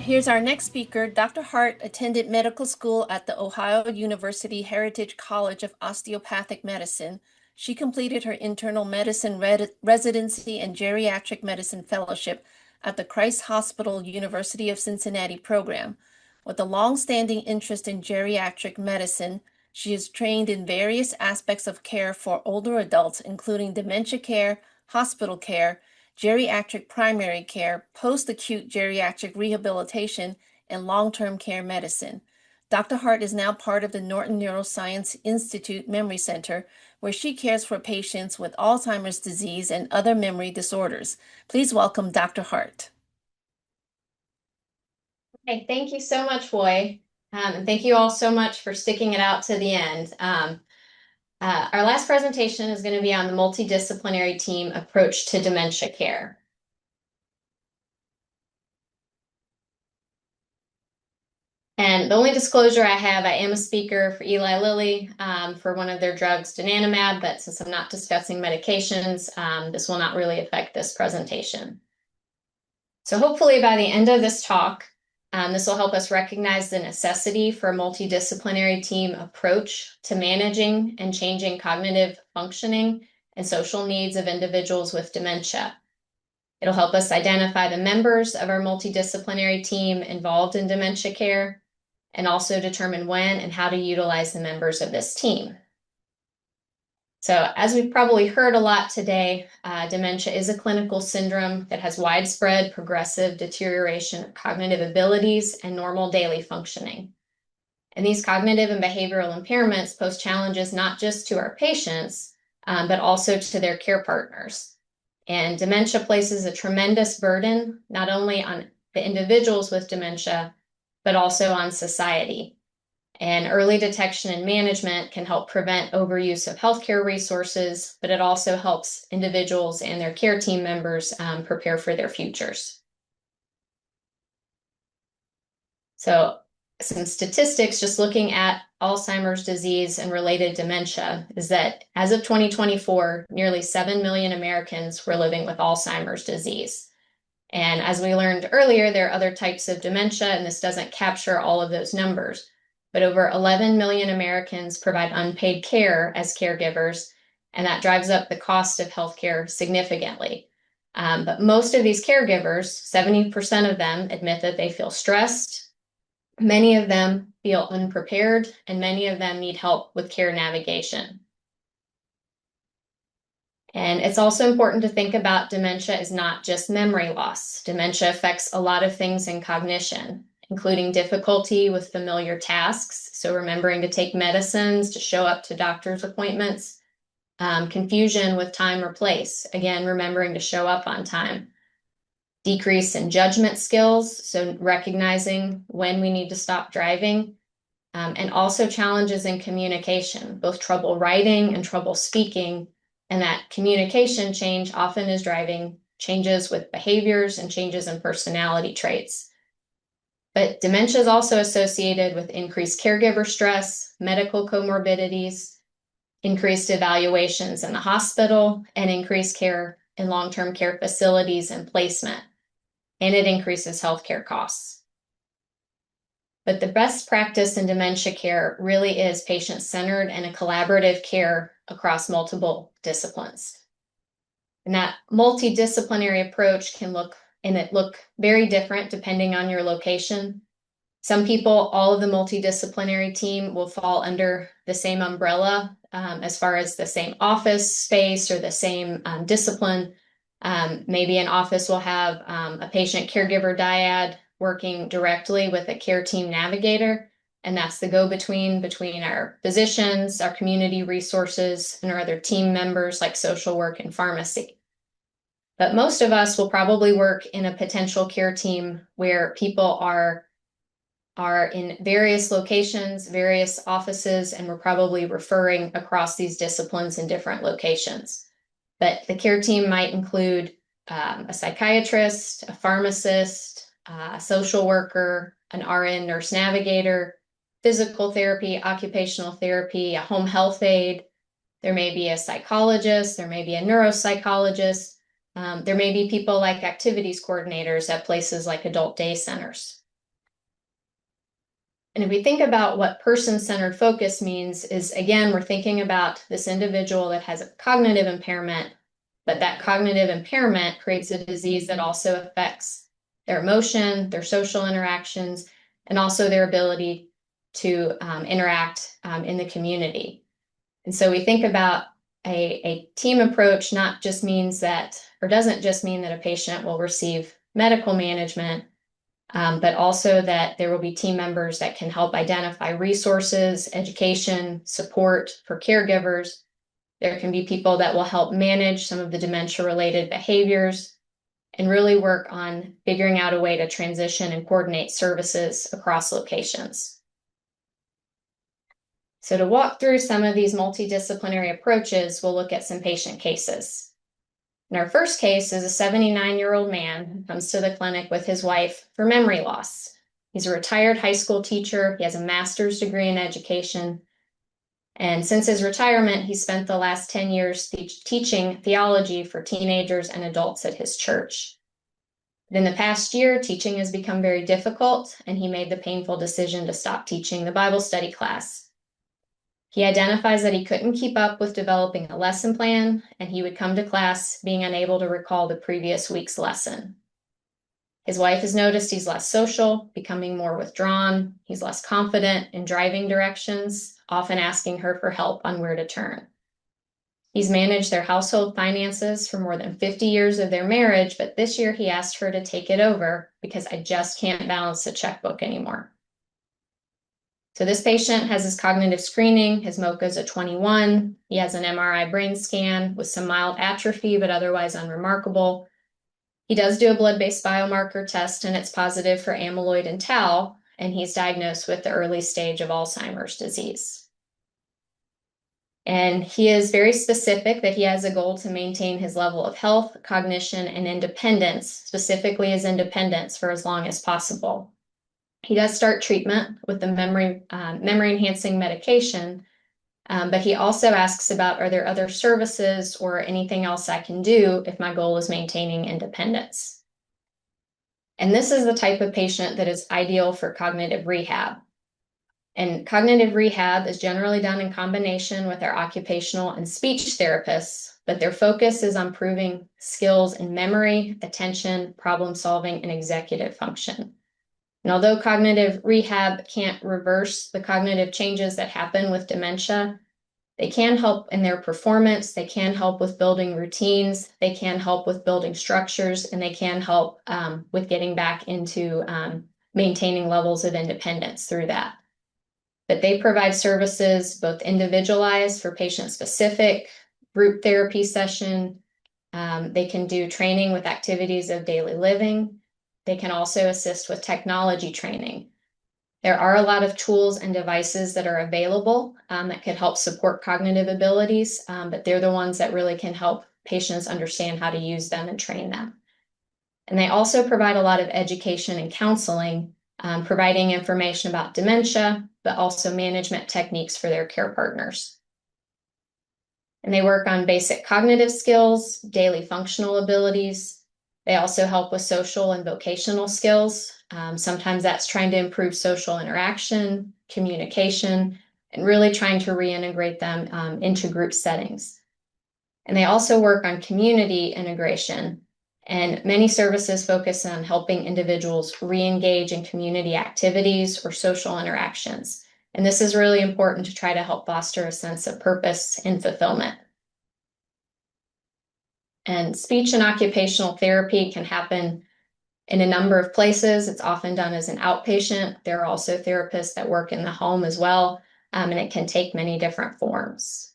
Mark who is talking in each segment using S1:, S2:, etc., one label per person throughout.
S1: Here's our next speaker. Dr. Hart attended medical school at the Ohio University Heritage College of Osteopathic Medicine. She completed her internal medicine residency and geriatric medicine fellowship at the Christ Hospital University of Cincinnati program. With a long-standing interest in geriatric medicine, she is trained in various aspects of care for older adults, including dementia care, hospital care, geriatric primary care, post-acute geriatric rehabilitation, and long-term care medicine. Dr. Hart is now part of the Norton Neuroscience Institute Memory Center, where she cares for patients with Alzheimer's disease and other memory disorders. Please welcome Dr. Hart.
S2: Hey, thank you so much, Boy. And thank you all so much for sticking it out to the end. Our last presentation is going to be on the multidisciplinary team approach to dementia care. And the only disclosure I have, I am a speaker for Eli Lilly for one of their drugs, donanemab, but since I'm not discussing medications, this will not really affect this presentation. So hopefully by the end of this talk, this will help us recognize the necessity for a multidisciplinary team approach to managing and changing cognitive functioning and social needs of individuals with dementia. It'll help us identify the members of our multidisciplinary team involved in dementia care, and also determine when and how to utilize the members of this team. So as we've probably heard a lot today, dementia is a clinical syndrome that has widespread progressive deterioration of cognitive abilities and normal daily functioning. And these cognitive and behavioral impairments pose challenges not just to our patients, but also to their care partners. And dementia places a tremendous burden, not only on the individuals with dementia, but also on society. And early detection and management can help prevent overuse of healthcare resources, but it also helps individuals and their care team members prepare for their futures. So some statistics just looking at Alzheimer's disease and related dementia is that as of 2024, nearly 7 million Americans were living with Alzheimer's disease. And as we learned earlier, there are other types of dementia, and this doesn't capture all of those numbers. But over 11 million Americans provide unpaid care as caregivers, and that drives up the cost of healthcare significantly. But most of these caregivers, 70% of them, admit that they feel stressed. Many of them feel unprepared, and many of them need help with care navigation. And it's also important to think about dementia as not just memory loss. Dementia affects a lot of things in cognition, including difficulty with familiar tasks, so remembering to take medicines, to show up to doctor's appointments, confusion with time or place, again, remembering to show up on time, decrease in judgment skills, so recognizing when we need to stop driving, and also challenges in communication, both trouble writing and trouble speaking, and that communication change often is driving changes with behaviors and changes in personality traits. But dementia is also associated with increased caregiver stress, medical comorbidities, increased evaluations in the hospital, and increased care in long-term care facilities and placement. And it increases healthcare costs. But the best practice in dementia care really is patient-centered and a collaborative care across multiple disciplines. And that multidisciplinary approach can look very different depending on your location. Some people, all of the multidisciplinary team will fall under the same umbrella as far as the same office space or the same discipline. Maybe an office will have a patient caregiver dyad working directly with a care team navigator, and that's the go-between between our physicians, our community resources, and our other team members like social work and pharmacy. But most of us will probably work in a potential care team where people are in various locations, various offices, and we're probably referring across these disciplines in different locations. But the care team might include a psychiatrist, a pharmacist, a social worker, an RN nurse navigator, physical therapy, occupational therapy, a home health aide. There may be a psychologist, there may be a neuropsychologist. There may be people like activities coordinators at places like adult day centers. And if we think about what person-centered focus means is, again, we're thinking about this individual that has a cognitive impairment, but that cognitive impairment creates a disease that also affects their emotion, their social interactions, and also their ability to interact in the community. And so we think about a team approach not just means that, or doesn't just mean that a patient will receive medical management, but also that there will be team members that can help identify resources, education, support for caregivers. There can be people that will help manage some of the dementia-related behaviors and really work on figuring out a way to transition and coordinate services across locations. So to walk through some of these multidisciplinary approaches, we'll look at some patient cases. And our first case is a 79-year-old man who comes to the clinic with his wife for memory loss. He's a retired high school teacher. He has a master's degree in education. And since his retirement, he spent the last 10 years teaching theology for teenagers and adults at his church. But in the past year, teaching has become very difficult, and he made the painful decision to stop teaching the Bible study class. He identifies that he couldn't keep up with developing a lesson plan, and he would come to class being unable to recall the previous week's lesson. His wife has noticed he's less social, becoming more withdrawn. He's less confident in driving directions, often asking her for help on where to turn. He's managed their household finances for more than 50 years of their marriage, but this year he asked her to take it over because I just can't balance the checkbook anymore. So this patient has his cognitive screening. His MoCA is a 21. He has an MRI brain scan with some mild atrophy, but otherwise unremarkable. He does do a blood-based biomarker test, and it's positive for amyloid and tau, and he's diagnosed with the early stage of Alzheimer's disease. And he is very specific that he has a goal to maintain his level of health, cognition, and independence, specifically his independence, for as long as possible. He does start treatment with the memory-enhancing medication, but he also asks about, are there other services or anything else I can do if my goal is maintaining independence? And this is the type of patient that is ideal for cognitive rehab. And cognitive rehab is generally done in combination with our occupational and speech therapists, but their focus is on improving skills in memory, attention, problem solving, and executive function. And although cognitive rehab can't reverse the cognitive changes that happen with dementia, they can help in their performance, they can help with building routines, they can help with building structures, and they can help with getting back into maintaining levels of independence through that. But they provide services both individualized for patient-specific, group therapy session. They can do training with activities of daily living. They can also assist with technology training. There are a lot of tools and devices that are available that could help support cognitive abilities, but they're the ones that really can help patients understand how to use them and train them. And they also provide a lot of education and counseling, providing information about dementia, but also management techniques for their care partners. And they work on basic cognitive skills, daily functional abilities. They also help with social and vocational skills. Sometimes that's trying to improve social interaction, communication, and really trying to reintegrate them into group settings. And they also work on community integration. And many services focus on helping individuals re-engage in community activities or social interactions. And this is really important to try to help foster a sense of purpose and fulfillment. And speech and occupational therapy can happen in a number of places. It's often done as an outpatient. There are also therapists that work in the home as well, and it can take many different forms.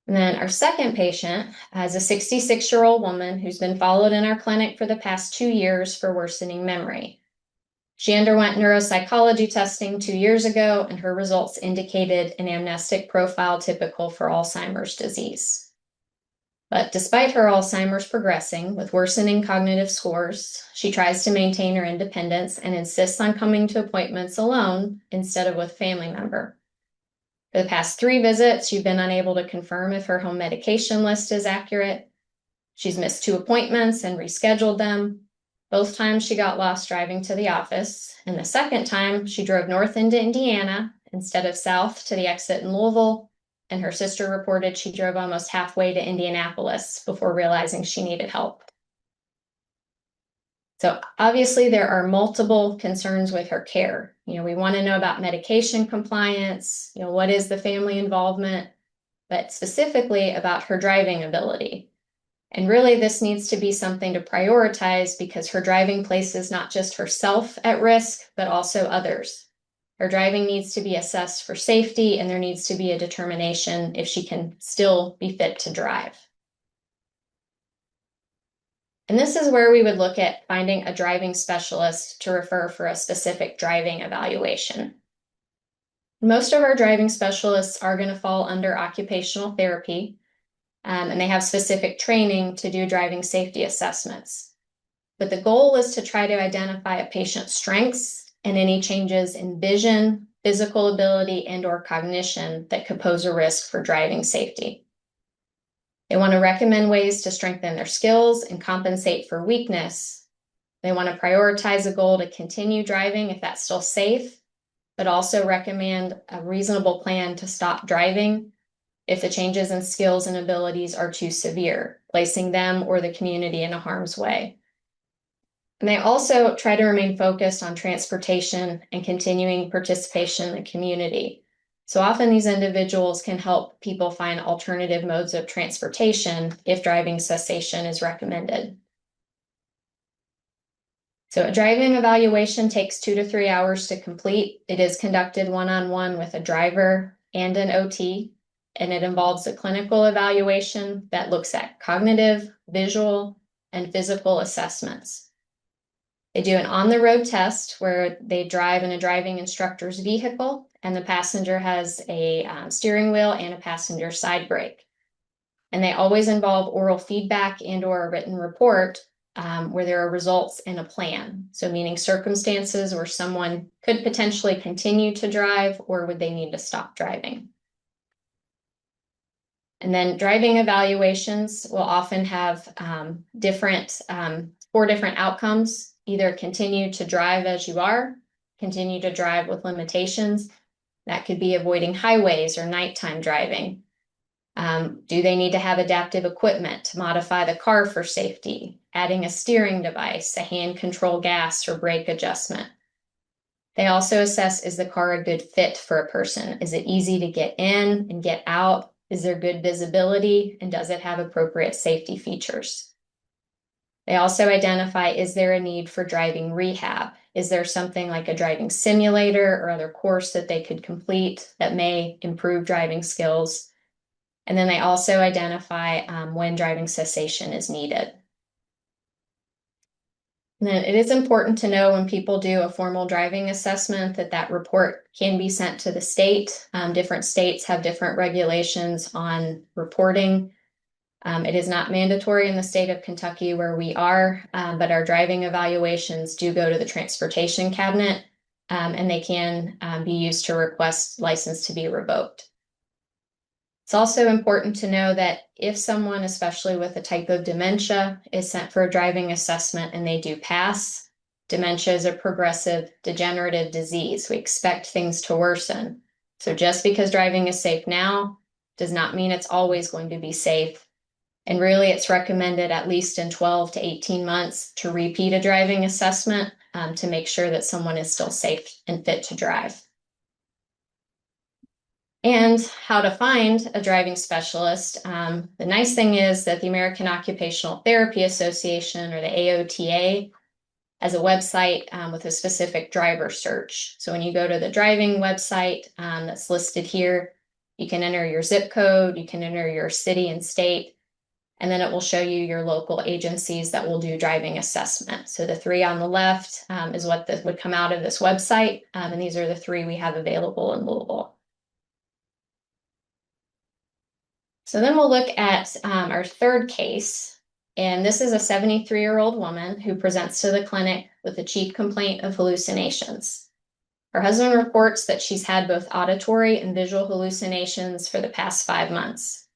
S2: And then our second patient is a 66-year-old woman who's been followed in our clinic for the past 2 years for worsening memory. She underwent neuropsychology testing 2 years ago, and her results indicated an amnestic profile typical for Alzheimer's disease. But despite her Alzheimer's progressing with worsening cognitive scores, she tries to maintain her independence and insists on coming to appointments alone instead of with a family member. For the past 3 visits, she's been unable to confirm if her home medication list is accurate. She's missed 2 appointments and rescheduled them. Both times she got lost driving to the office, and the second time she drove north into Indiana instead of south to the exit in Louisville, and her sister reported she drove almost halfway to Indianapolis before realizing she needed help. So obviously there are multiple concerns with her care. We want to know about medication compliance, what is the family involvement, but specifically about her driving ability. And really, this needs to be something to prioritize because her driving places not just herself at risk, but also others. Her driving needs to be assessed for safety, and there needs to be a determination if she can still be fit to drive. And this is where we would look at finding a driving specialist to refer for a specific driving evaluation. Most of our driving specialists are going to fall under occupational therapy, and they have specific training to do driving safety assessments. But the goal is to try to identify a patient's strengths and any changes in vision, physical ability, and/or cognition that could pose a risk for driving safety. They want to recommend ways to strengthen their skills and compensate for weakness. They want to prioritize a goal to continue driving if that's still safe, but also recommend a reasonable plan to stop driving if the changes in skills and abilities are too severe, placing them or the community in a harm's way. And they also try to remain focused on transportation and continuing participation in the community. So often these individuals can help people find alternative modes of transportation if driving cessation is recommended. So a driving evaluation takes 2 to 3 hours to complete. It is conducted one-on-one with a driver and an OT. And it involves a clinical evaluation that looks at cognitive, visual, and physical assessments. They do an on-the-road test where they drive in a driving instructor's vehicle, and the passenger has a steering wheel and a passenger side brake. And they always involve oral feedback and/or a written report where there are results and a plan. So meaning circumstances where someone could potentially continue to drive or would they need to stop driving. And then driving evaluations will often have 4 different outcomes. Either continue to drive as you are, continue to drive with limitations. That could be avoiding highways or nighttime driving. Do they need to have adaptive equipment to modify the car for safety? Adding a steering device, a hand control gas or brake adjustment. They also assess, is the car a good fit for a person? Is it easy to get in and get out? Is there good visibility, and does it have appropriate safety features? They also identify, is there a need for driving rehab? Is there something like a driving simulator or other course that they could complete that may improve driving skills? And then they also identify when driving cessation is needed. And then it is important to know when people do a formal driving assessment that report can be sent to the state. Different states have different regulations on reporting. It is not mandatory in the state of Kentucky where we are, but our driving evaluations do go to the transportation cabinet, and they can be used to request license to be revoked. It's also important to know that if someone, especially with a type of dementia, is sent for a driving assessment and they do pass, dementia is a progressive degenerative disease. We expect things to worsen. So just because driving is safe now does not mean it's always going to be safe. And really, it's recommended at least in 12 to 18 months to repeat a driving assessment to make sure that someone is still safe and fit to drive. And how to find a driving specialist. The nice thing is that the American Occupational Therapy Association, or the AOTA, has a website with a specific driver search. So when you go to the driving website that's listed here, you can enter your zip code, you can enter your city and state, and then it will show you your local agencies that will do driving assessment. So the 3 on the left is what would come out of this website, and these are the 3 we have available in Louisville. So then we'll look at our third case, and this is a 73-year-old woman who presents to the clinic with a chief complaint of hallucinations. Her husband reports that she's had both auditory and visual hallucinations for the past 5 months.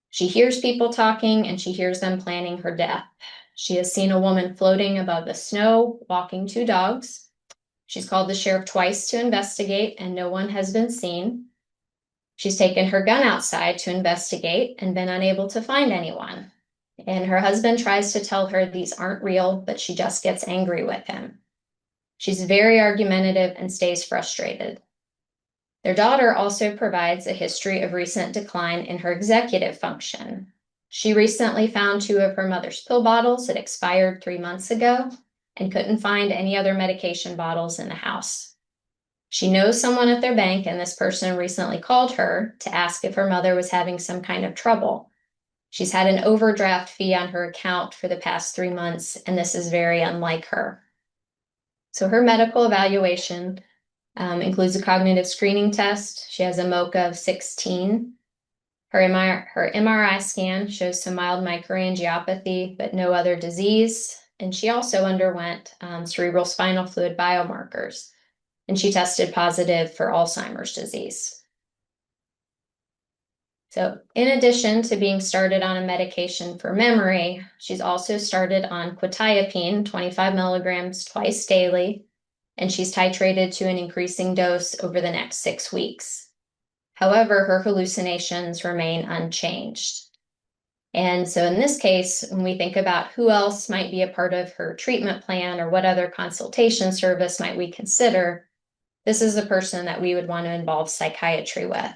S2: She hears people talking and she hears them planning her death. She has seen a woman floating above the snow, walking two dogs. She's called the sheriff twice to investigate, and no one has been seen. She's taken her gun outside to investigate and been unable to find anyone. And her husband tries to tell her these aren't real, but she just gets angry with him. She's very argumentative and stays frustrated. Their daughter also provides a history of recent decline in her executive function. She recently found two of her mother's pill bottles that expired 3 months ago and couldn't find any other medication bottles in the house. She knows someone at their bank, and this person recently called her to ask if her mother was having some kind of trouble. She's had an overdraft fee on her account for the past 3 months, and this is very unlike her. So her medical evaluation includes a cognitive screening test. She has a MoCA of 16. Her MRI scan shows some mild microangiopathy, but no other disease. And she also underwent cerebral spinal fluid biomarkers, and she tested positive for Alzheimer's disease. So in addition to being started on a medication for memory, she's also started on quetiapine, 25 milligrams twice daily, and she's titrated to an increasing dose over the next 6 weeks. However, her hallucinations remain unchanged. And so in this case, when we think about who else might be a part of her treatment plan or what other consultation service might we consider, this is the person that we would want to involve psychiatry with.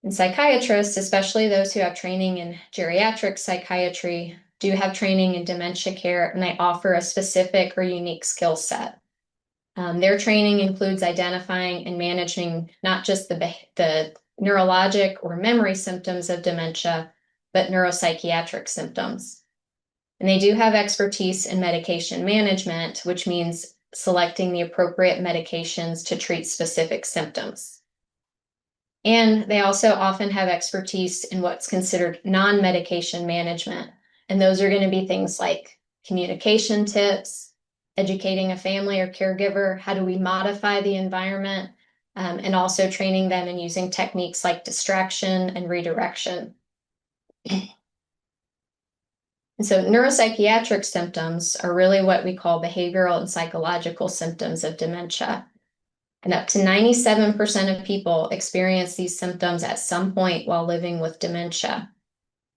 S2: And psychiatrists, especially those who have training in geriatric psychiatry, do have training in dementia care, and they offer a specific or unique skill set. Their training includes identifying and managing not just the neurologic or memory symptoms of dementia, but neuropsychiatric symptoms. And they do have expertise in medication management, which means selecting the appropriate medications to treat specific symptoms. And they also often have expertise in what's considered non-medication management. And those are going to be things like communication tips, educating a family or caregiver, how do we modify the environment, and also training them in using techniques like distraction and redirection. And so neuropsychiatric symptoms are really what we call behavioral and psychological symptoms of dementia. And up to 97% of people experience these symptoms at some point while living with dementia.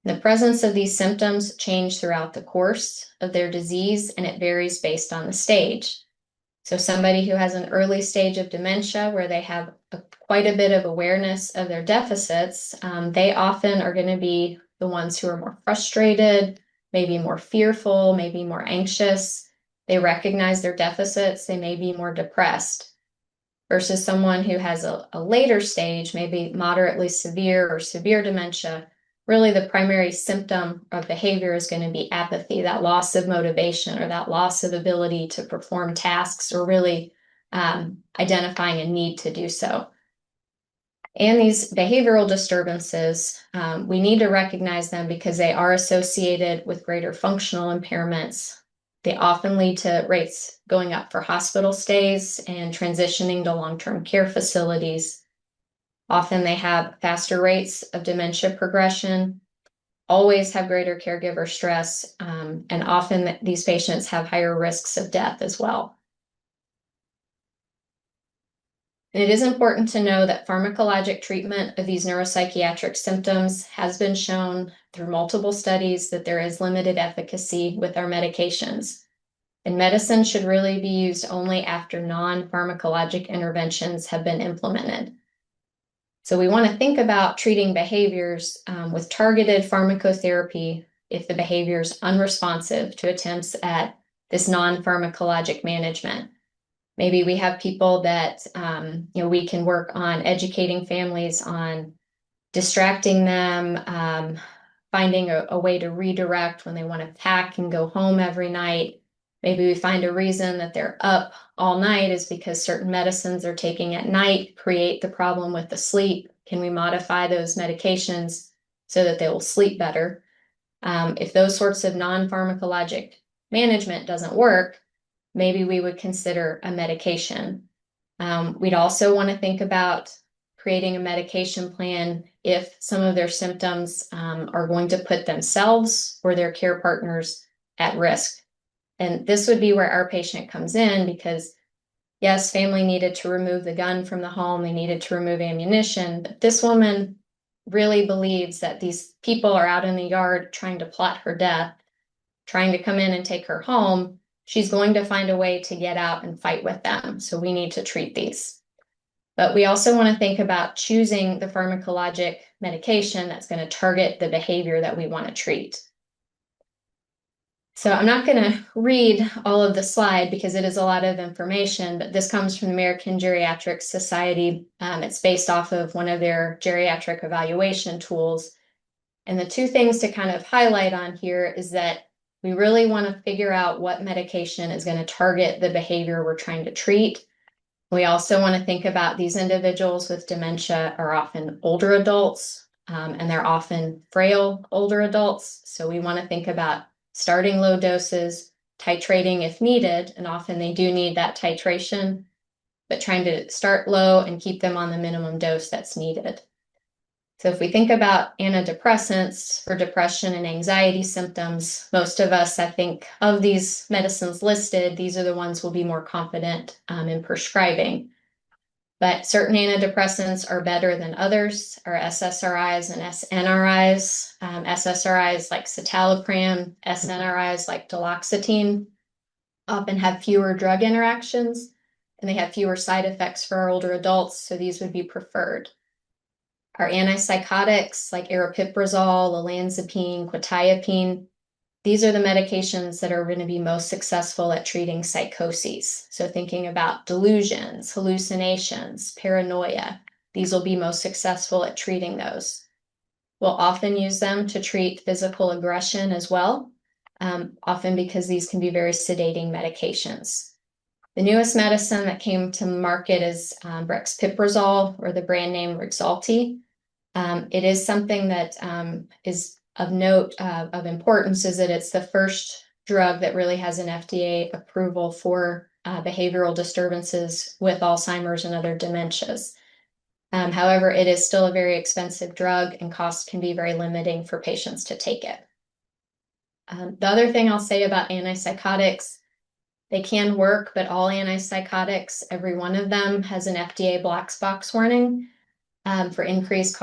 S2: The presence of these symptoms change throughout the course of their disease, and it varies based on the stage. So somebody who has an early stage of dementia where they have quite a bit of awareness of their deficits, they often are going to be the ones who are more frustrated, maybe more fearful, maybe more anxious. They recognize their deficits, they may be more depressed. Versus someone who has a later stage, maybe moderately severe or severe dementia, really the primary symptom of behavior is going to be apathy, that loss of motivation or that loss of ability to perform tasks or really identifying a need to do so. And these behavioral disturbances, we need to recognize them because they are associated with greater functional impairments. They often lead to rates going up for hospital stays and transitioning to long-term care facilities. Often they have faster rates of dementia progression, always have greater caregiver stress, and often these patients have higher risks of death as well. And it is important to know that pharmacologic treatment of these neuropsychiatric symptoms has been shown through multiple studies that there is limited efficacy with our medications. And medicine should really be used only after non-pharmacologic interventions have been implemented. So we want to think about treating behaviors with targeted pharmacotherapy if the behavior is unresponsive to attempts at this non-pharmacologic management. Maybe we have people that we can work on educating families on distracting them, finding a way to redirect when they want to pack and go home every night. Maybe we find a reason that they're up all night is because certain medicines they're taking at night create the problem with the sleep. Can we modify those medications so that they will sleep better? If those sorts of non-pharmacologic management doesn't work, maybe we would consider a medication. We'd also want to think about creating a medication plan if some of their symptoms are going to put themselves or their care partners at risk. And this would be where our patient comes in because, yes, family needed to remove the gun from the home, they needed to remove ammunition, but this woman really believes that these people are out in the yard trying to plot her death, trying to come in and take her home. She's going to find a way to get out and fight with them. So we need to treat these. But we also want to think about choosing the pharmacologic medication that's going to target the behavior that we want to treat. So I'm not going to read all of the slide because it is a lot of information, but this comes from the American Geriatric Society. It's based off of one of their geriatric evaluation tools. And the two things to kind of highlight on here is that we really want to figure out what medication is going to target the behavior we're trying to treat. We also want to think about these individuals with dementia are often older adults, and they're often frail older adults. So we want to think about starting low doses, titrating if needed, and often they do need that titration, but trying to start low and keep them on the minimum dose that's needed. So if we think about antidepressants for depression and anxiety symptoms, most of us, I think, of these medicines listed, these are the ones we'll be more confident in prescribing. But certain antidepressants are better than others, or SSRIs and SNRIs. SSRIs like citalopram, SNRIs like duloxetine often have fewer drug interactions, and they have fewer side effects for our older adults, so these would be preferred. Our antipsychotics like aripiprazole, olanzapine, quetiapine, these are the medications that are going to be most successful at treating psychoses. So thinking about delusions, hallucinations, paranoia, these will be most successful at treating those. We'll often use them to treat physical aggression as well, often because these can be very sedating medications. The newest medicine that came to market is brexpiprazole, or the brand name Rexulti. It is something that is of note, of importance, is that it's the first drug that really has an FDA approval for behavioral disturbances with Alzheimer's and other dementias. However, it is still a very expensive drug, and cost can be very limiting for patients to take it. The other thing I'll say about antipsychotics, they can work, but all antipsychotics, every one of them has an FDA black box warning for increased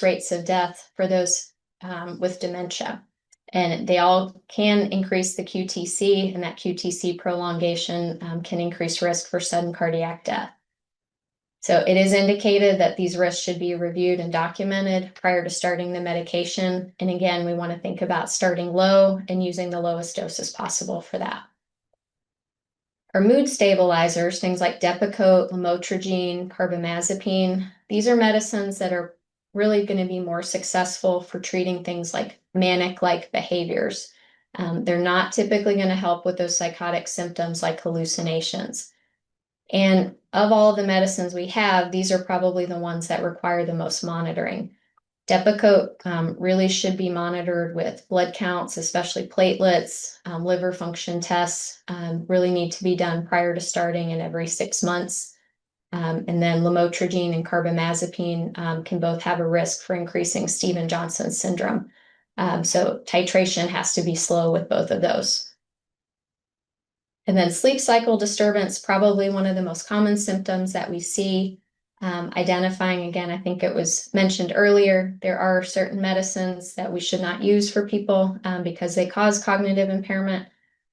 S2: rates of death for those with dementia. And they all can increase the QTC, and that QTC prolongation can increase risk for sudden cardiac death. So it is indicated that these risks should be reviewed and documented prior to starting the medication. And again, we want to think about starting low and using the lowest doses possible for that. Our mood stabilizers, things like Depakote, lamotrigine, carbamazepine, these are medicines that are really going to be more successful for treating things like manic-like behaviors. They're not typically going to help with those psychotic symptoms like hallucinations. And of all the medicines we have, these are probably the ones that require the most monitoring. Depakote really should be monitored with blood counts, especially platelets, liver function tests really need to be done prior to starting and every 6 months. And then lamotrigine and carbamazepine can both have a risk for increasing Stevens-Johnson syndrome. So titration has to be slow with both of those. And then sleep cycle disturbance, probably one of the most common symptoms that we see. Identifying, again, I think it was mentioned earlier, there are certain medicines that we should not use for people because they cause cognitive impairment,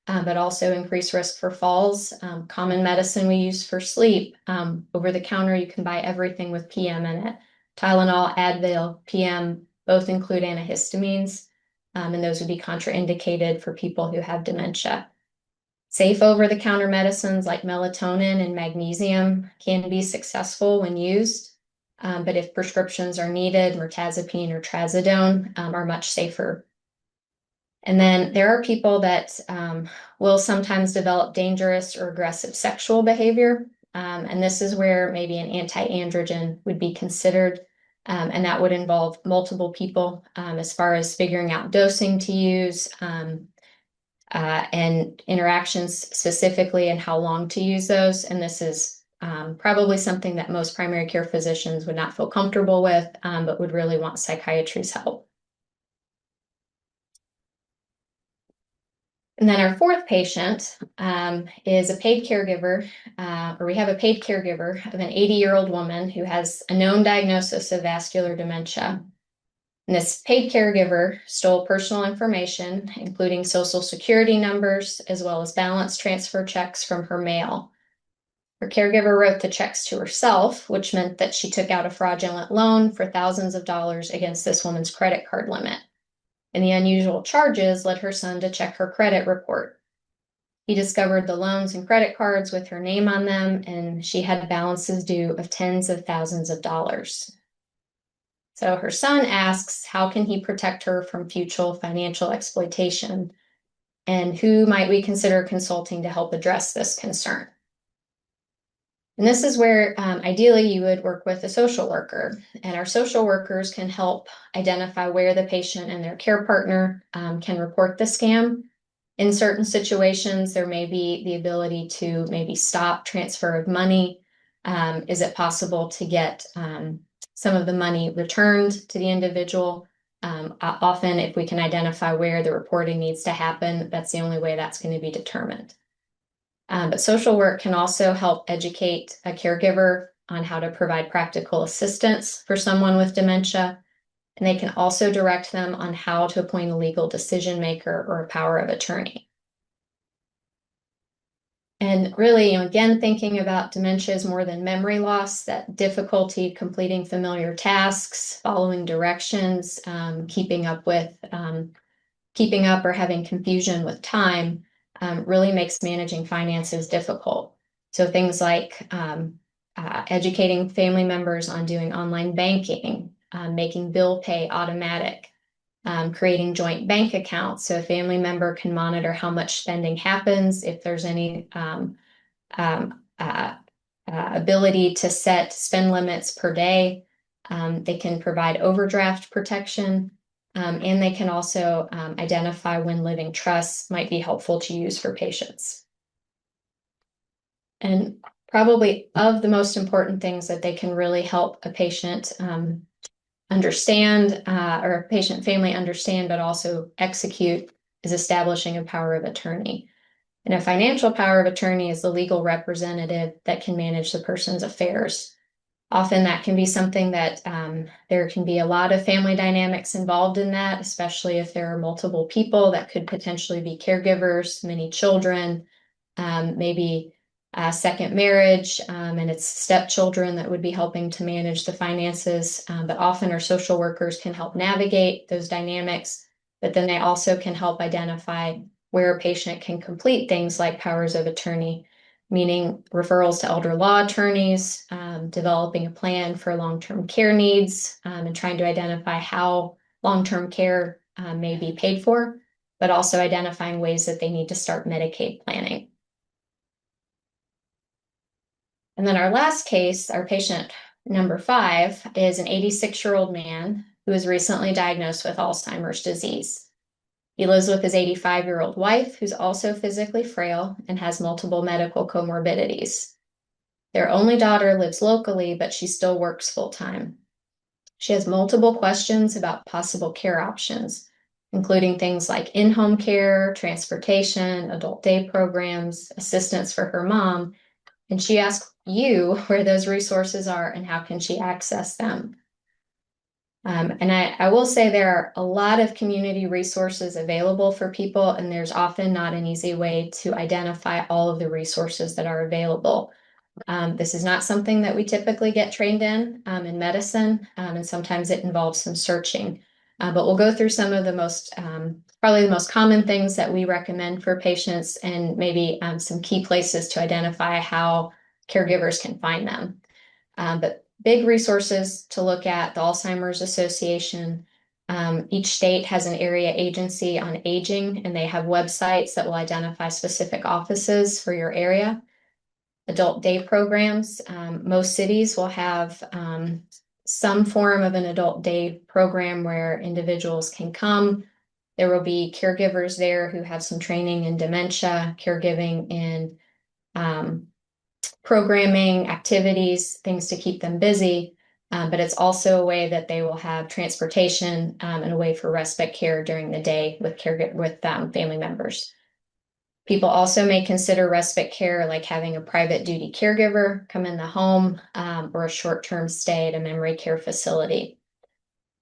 S2: but also increase risk for falls. Common medicine we use for sleep, over the counter, you can buy everything with PM in it. Tylenol, Advil, PM, both include antihistamines, and those would be contraindicated for people who have dementia. Safe over-the-counter medicines like melatonin and magnesium can be successful when used, but if prescriptions are needed, mirtazapine or trazodone are much safer. And then there are people that will sometimes develop dangerous or aggressive sexual behavior, and this is where maybe an anti-androgen would be considered, and that would involve multiple people as far as figuring out dosing to use, and interactions specifically and how long to use those. And this is probably something that most primary care physicians would not feel comfortable with, but would really want psychiatry's help. And then our fourth patient is a paid caregiver, or we have a paid caregiver of an 80-year-old woman who has a known diagnosis of vascular dementia. And this paid caregiver stole personal information, including social security numbers, as well as balance transfer checks from her mail. Her caregiver wrote the checks to herself, which meant that she took out a fraudulent loan for thousands of dollars against this woman's credit card limit. And the unusual charges led her son to check her credit report. He discovered the loans and credit cards with her name on them, and she had balances due of tens of thousands of dollars. So her son asks, how can he protect her from future financial exploitation? And who might we consider consulting to help address this concern? And this is where ideally you would work with a social worker, and our social workers can help identify where the patient and their care partner can report the scam. In certain situations, there may be the ability to maybe stop transfer of money. Is it possible to get some of the money returned to the individual? Often, if we can identify where the reporting needs to happen, that's the only way that's going to be determined. But social work can also help educate a caregiver on how to provide practical assistance for someone with dementia. And they can also direct them on how to appoint a legal decision maker or a power of attorney. And really, again, thinking about dementia is more than memory loss, that difficulty completing familiar tasks, following directions, keeping up or having confusion with time really makes managing finances difficult. So things like educating family members on doing online banking, making bill pay automatic, creating joint bank accounts so a family member can monitor how much spending happens, if there's any ability to set spend limits per day. They can provide overdraft protection, and they can also identify when living trusts might be helpful to use for patients. And probably of the most important things that they can really help a patient understand, or a patient family understand, but also execute, is establishing a power of attorney. And a financial power of attorney is the legal representative that can manage the person's affairs. Often that can be something that there can be a lot of family dynamics involved in that, especially if there are multiple people that could potentially be caregivers, many children, maybe a second marriage, and it's stepchildren that would be helping to manage the finances. But often our social workers can help navigate those dynamics, but then they also can help identify where a patient can complete things like powers of attorney, meaning referrals to elder law attorneys, developing a plan for long-term care needs, and trying to identify how long-term care may be paid for, but also identifying ways that they need to start Medicaid planning. And then our last case, our patient number 5, is an 86-year-old man who was recently diagnosed with Alzheimer's disease. He lives with his 85-year-old wife, who's also physically frail and has multiple medical comorbidities. Their only daughter lives locally, but she still works full-time. She has multiple questions about possible care options, including things like in-home care, transportation, adult day programs, assistance for her mom, and she asks you where those resources are and how can she access them. And I will say there are a lot of community resources available for people, and there's often not an easy way to identify all of the resources that are available. This is not something that we typically get trained in medicine, and sometimes it involves some searching. But we'll go through some of the most, probably the most common things that we recommend for patients, and maybe some key places to identify how caregivers can find them. But big resources to look at: the Alzheimer's Association. Each state has an area agency on aging, and they have websites that will identify specific offices for your area. Adult day programs. Most cities will have some form of an adult day program where individuals can come. There will be caregivers there who have some training in dementia, caregiving in programming, activities, things to keep them busy. But it's also a way that they will have transportation and a way for respite care during the day with family members. People also may consider respite care, like having a private duty caregiver come in the home, or a short-term stay at a memory care facility.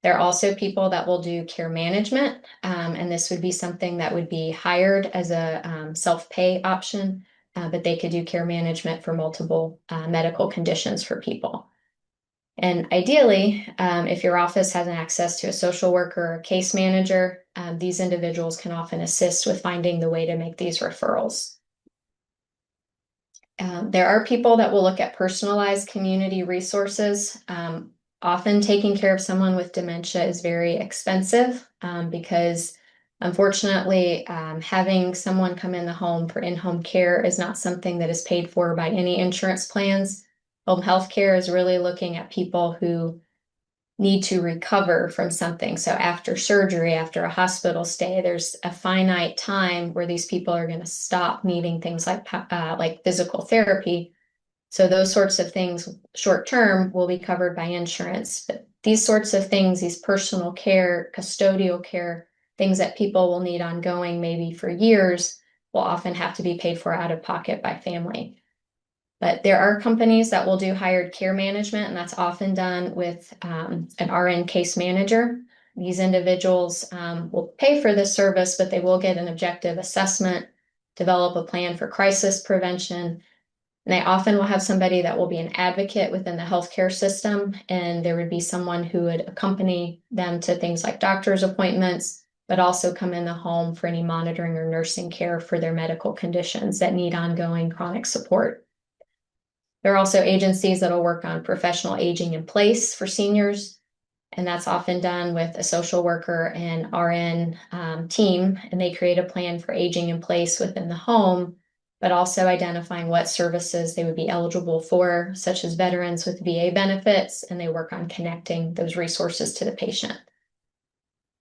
S2: There are also people that will do care management, and this would be something that would be hired as a self-pay option, but they could do care management for multiple medical conditions for people. And ideally, if your office has an access to a social worker or case manager, these individuals can often assist with finding the way to make these referrals. There are people that will look at personalized community resources. Often taking care of someone with dementia is very expensive, because unfortunately, having someone come in the home for in-home care is not something that is paid for by any insurance plans. Home health care is really looking at people who need to recover from something. So after surgery, after a hospital stay, there's a finite time where these people are going to stop needing things like physical therapy. So those sorts of things, short term, will be covered by insurance. But these sorts of things, these personal care, custodial care, things that people will need ongoing, maybe for years, will often have to be paid for out of pocket by family. But there are companies that will do hired care management, and that's often done with an RN case manager. These individuals will pay for this service, but they will get an objective assessment, develop a plan for crisis prevention, and they often will have somebody that will be an advocate within the healthcare system, and there would be someone who would accompany them to things like doctor's appointments, but also come in the home for any monitoring or nursing care for their medical conditions that need ongoing chronic support. There are also agencies that will work on professional aging in place for seniors, and that's often done with a social worker and RN team, and they create a plan for aging in place within the home, but also identifying what services they would be eligible for, such as veterans with VA benefits, and they work on connecting those resources to the patient.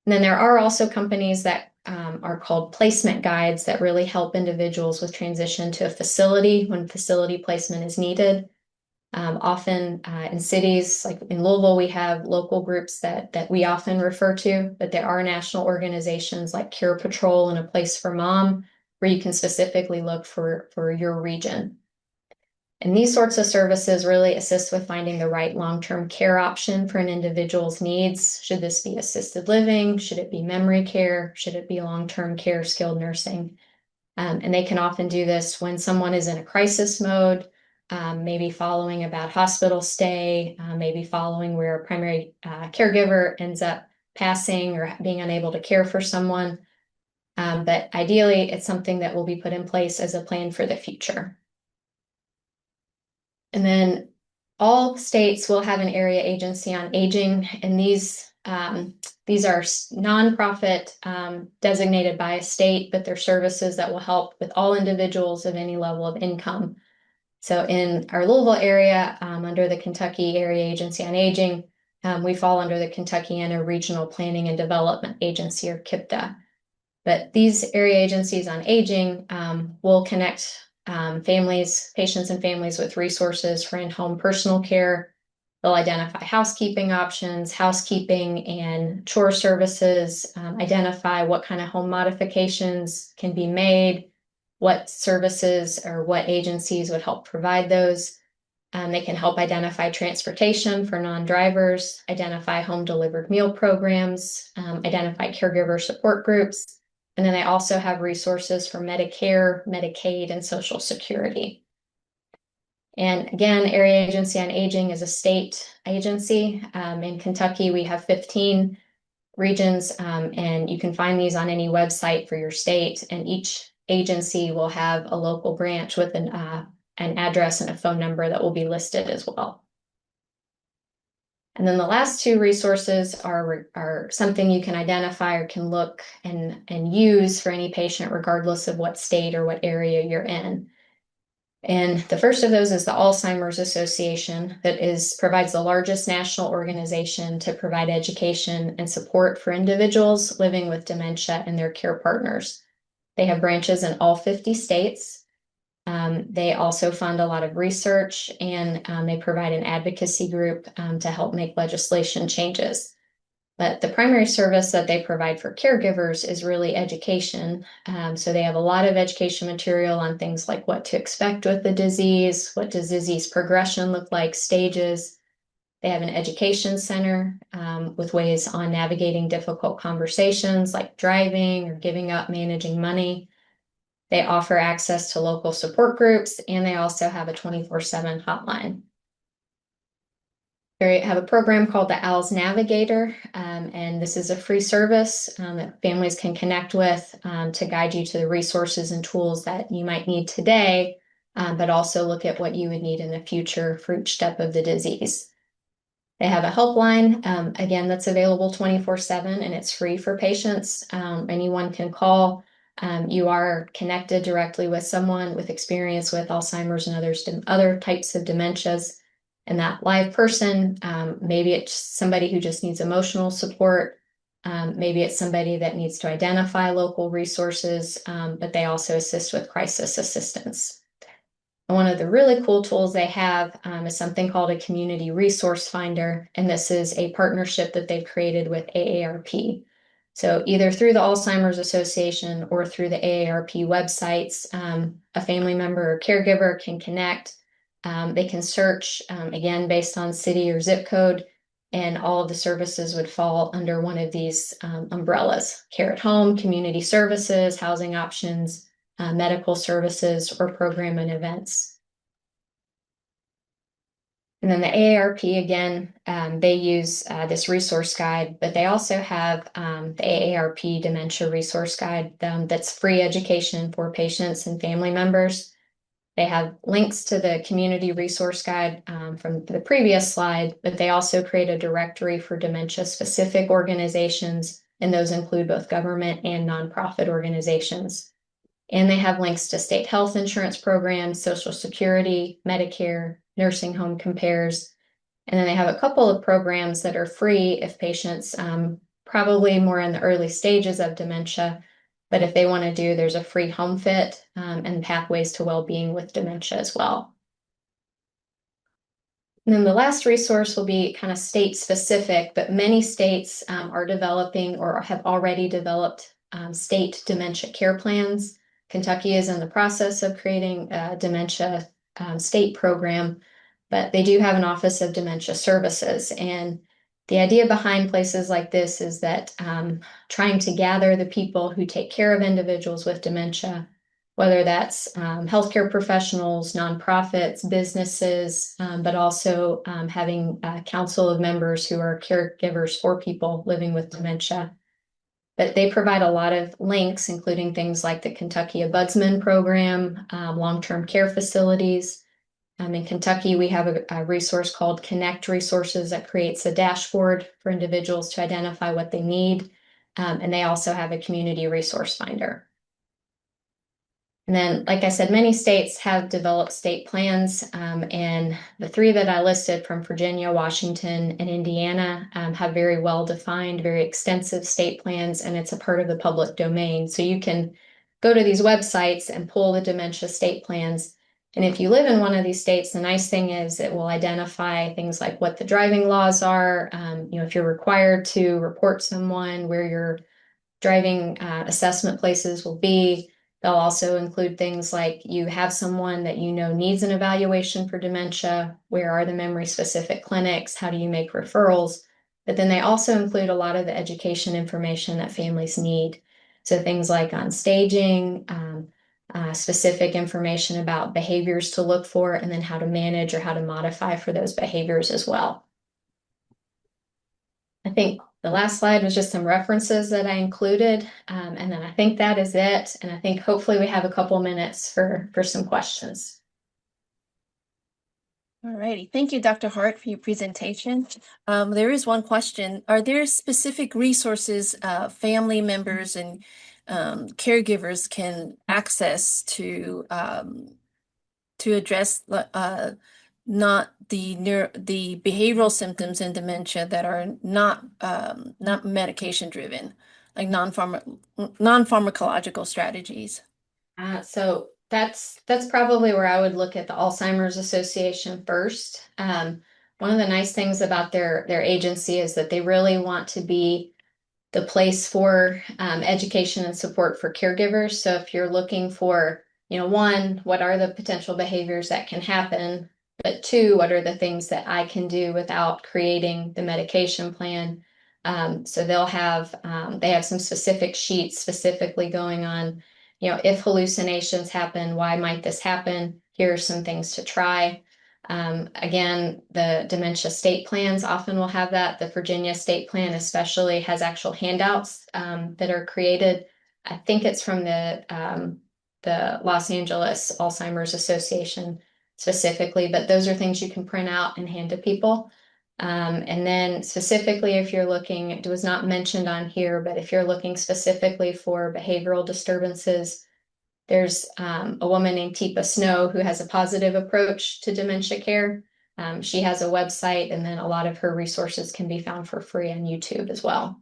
S2: And then there are also companies that are called placement guides that really help individuals with transition to a facility when facility placement is needed. Often in cities like in Louisville, we have local groups that we often refer to, but there are national organizations like Care Patrol and A Place for Mom, where you can specifically look for your region. And these sorts of services really assist with finding the right long-term care option for an individual's needs. Should this be assisted living? Should it be memory care? Should it be long-term care, skilled nursing? And they can often do this when someone is in a crisis mode, maybe following a bad hospital stay, maybe following where a primary caregiver ends up passing or being unable to care for someone. But ideally, it's something that will be put in place as a plan for the future. And then all states will have an area agency on aging, and these are nonprofit designated by a state, but they're services that will help with all individuals of any level of income. So in our Louisville area, under the Kentucky Area Agency on Aging, we fall under the Kentuckiana Regional Planning and Development Agency, or KIPDA. But these area agencies on aging will connect patients and families with resources for in-home personal care. They'll identify housekeeping options, housekeeping and chore services, identify what kind of home modifications can be made, what services or what agencies would help provide those. They can help identify transportation for non-drivers, identify home-delivered meal programs, identify caregiver support groups, and then they also have resources for Medicare, Medicaid, and Social Security. And again, Area Agency on Aging is a state agency. In Kentucky, we have 15 regions, and you can find these on any website for your state, and each agency will have a local branch with an address and a phone number that will be listed as well. And then the last two resources are something you can identify or can look and use for any patient, regardless of what state or what area you're in. And the first of those is the Alzheimer's Association, that provides the largest national organization to provide education and support for individuals living with dementia and their care partners. They have branches in all 50 states. They also fund a lot of research, and they provide an advocacy group to help make legislation changes. But the primary service that they provide for caregivers is really education. So they have a lot of education material on things like what to expect with the disease, what does disease progression look like, stages. They have an education center with ways on navigating difficult conversations like driving or giving up managing money. They offer access to local support groups, and they also have a 24/7 hotline. They have a program called the ALS Navigator, and this is a free service that families can connect with to guide you to the resources and tools that you might need today, but also look at what you would need in the future for each step of the disease. They have a helpline, again, that's available 24/7, and it's free for patients. Anyone can call. You are connected directly with someone with experience with Alzheimer's and other types of dementias. And that live person, maybe it's somebody who just needs emotional support. Maybe it's somebody that needs to identify local resources, but they also assist with crisis assistance. And one of the really cool tools they have is something called a community resource finder. And this is a partnership that they've created with AARP. So either through the Alzheimer's Association or through the AARP websites, a family member or caregiver can connect. They can search, again, based on city or zip code, and all of the services would fall under one of these umbrellas: care at home, community services, housing options, medical services, or program and events. And then the AARP, again, they use this resource guide, but they also have the AARP Dementia Resource Guide that's free education for patients and family members. They have links to the community resource guide from the previous slide, but they also create a directory for dementia-specific organizations, and those include both government and nonprofit organizations. And they have links to state health insurance programs, Social Security, Medicare, nursing home compares. And then they have a couple of programs that are free if patients, probably more in the early stages of dementia, but if they want to do, there's a free home fit and pathways to well-being with dementia as well. And then the last resource will be kind of state specific, but many states are developing or have already developed state dementia care plans. Kentucky is in the process of creating a dementia state program, but they do have an Office of Dementia Services. And the idea behind places like this is that trying to gather the people who take care of individuals with dementia, whether that's healthcare professionals, nonprofits, businesses, but also having a council of members who are caregivers for people living with dementia. But they provide a lot of links, including things like the Kentucky Ombudsman Program, long-term care facilities. In Kentucky, we have a resource called Connect Resources that creates a dashboard for individuals to identify what they need. And they also have a community resource finder. And then, like I said, many states have developed state plans, and the three that I listed from Virginia, Washington, and Indiana have very well-defined, very extensive state plans, and it's a part of the public domain. So you can go to these websites and pull the dementia state plans. And if you live in one of these states, the nice thing is it will identify things like what the driving laws are, if you're required to report someone, where your driving assessment places will be. They'll also include things like you have someone that you know needs an evaluation for dementia, where are the memory-specific clinics, how do you make referrals? But then they also include a lot of the education information that families need. So things like on staging, specific information about behaviors to look for, and then how to manage or how to modify for those behaviors as well. I think the last slide was just some references that I included, and then I think that is it. And I think hopefully we have a couple minutes for some questions.
S1: All righty. Thank you, Dr. Hart, for your presentation. There is one question. Are there specific resources family members and caregivers can access to address not the behavioral symptoms in dementia that are not medication driven, like non-pharmacological strategies?
S2: So that's probably where I would look at the Alzheimer's Association first. One of the nice things about their agency is that they really want to be the place for education and support for caregivers. So if you're looking for, one, what are the potential behaviors that can happen? But two, what are the things that I can do without creating the medication plan? So they have some specific sheets specifically going on, if hallucinations happen, why might this happen? Here are some things to try. Again, the dementia state plans often will have that. The Virginia state plan especially has actual handouts that are created. I think it's from the Los Angeles Alzheimer's Association specifically, but those are things you can print out and hand to people. And then specifically, if you're looking, it was not mentioned on here, but if you're looking specifically for behavioral disturbances, there's a woman named Teepa Snow who has a positive approach to dementia care. She has a website, and then a lot of her resources can be found for free on YouTube as well.